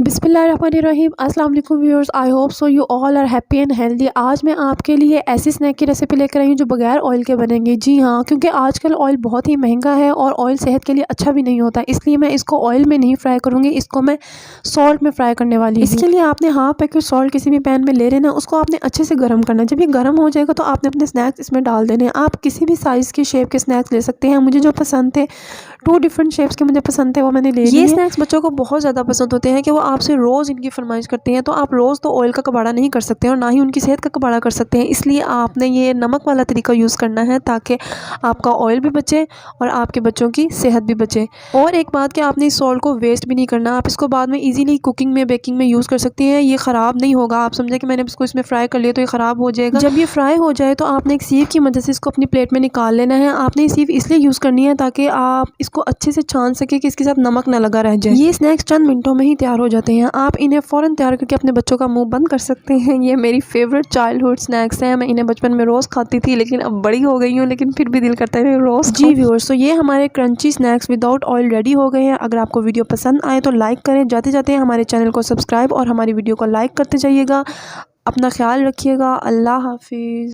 बिस्मिल्लाहिर्रहमानिर्रहीम अस्सलाम वालेकुम viewers. I hope so you all are happy and healthy. आज मैं आपके लिए ऐसी स्नैक की रेसिपी लेकर आई हूँ जो बगैर ऑयल के बनेंगे। जी हाँ, क्योंकि आजकल ऑयल बहुत ही महंगा है और ऑयल सेहत के लिए अच्छा भी नहीं होता, इसलिए मैं इसको ऑयल में नहीं फ्राई करूँगी, इसको मैं सॉल्ट में फ्राई करने वाली हूँ। इसके लिए आपने हाफ पैकेट सॉल्ट किसी भी पैन में ले लेना, उसको आपने अच्छे से गर्म करना। जब ये गर्म हो जाएगा तो आपने अपने स्नैक्स इसमें डाल देने। आप किसी भी साइज़ के शेप के स्नैक्स ले सकते हैं। मुझे जो पसंद थे, 2 डिफरेंट शेप्स के मुझे पसंद थे, वो मैंने ले लिए। ये स्नैक्स बच्चों को बहुत ज़्यादा पसंद होते हैं कि वो आपसे रोज़ इनकी फरमाइश करते हैं, तो आप रोज़ तो ऑयल का कबाड़ा नहीं कर सकते और ना ही उनकी सेहत का कबाड़ा कर सकते हैं। इसलिए आपने ये नमक वाला तरीका यूज़ करना है ताकि आपका ऑयल भी बचे और आपके बच्चों की सेहत भी बचे। और एक बात कि आपने इस सॉल्ट को वेस्ट भी नहीं करना, आप इसको बाद में ईजिली कुकिंग में, बेकिंग में यूज़ कर सकती हैं। ये ख़राब नहीं होगा। आप समझे कि मैंने इसको इसमें फ्राई कर लिया तो ये ख़राब हो जाएगा। जब ये फ्राई हो जाए तो आपने एक सीव की मदद से इसको अपनी प्लेट में निकाल लेना है। आपने ये सीव इसलिए यूज़ करनी है ताकि आप इसको अच्छे से छान सके कि इसके साथ नमक ना लगा रह जाए। ये स्नैक्स चंद मिनटों में ही तैयार हो जाते हैं। आप इन्हें फ़ौरन तैयार करके अपने बच्चों का मुंह बंद कर सकते हैं। ये मेरी फेवरेट चाइल्डहुड स्नैक्स हैं। मैं इन्हें बचपन में रोज़ खाती थी, लेकिन अब बड़ी हो गई हूँ, लेकिन फिर भी दिल करता है रोज़। जी व्यूअर्स, तो ये हमारे crunchy snacks without oil ready हो गए हैं। अगर आपको वीडियो पसंद आए तो लाइक करें, जाते जाते हमारे चैनल को सब्सक्राइब और हमारी वीडियो को लाइक करते जाइएगा। अपना ख्याल रखिएगा। अल्लाह हाफिज़।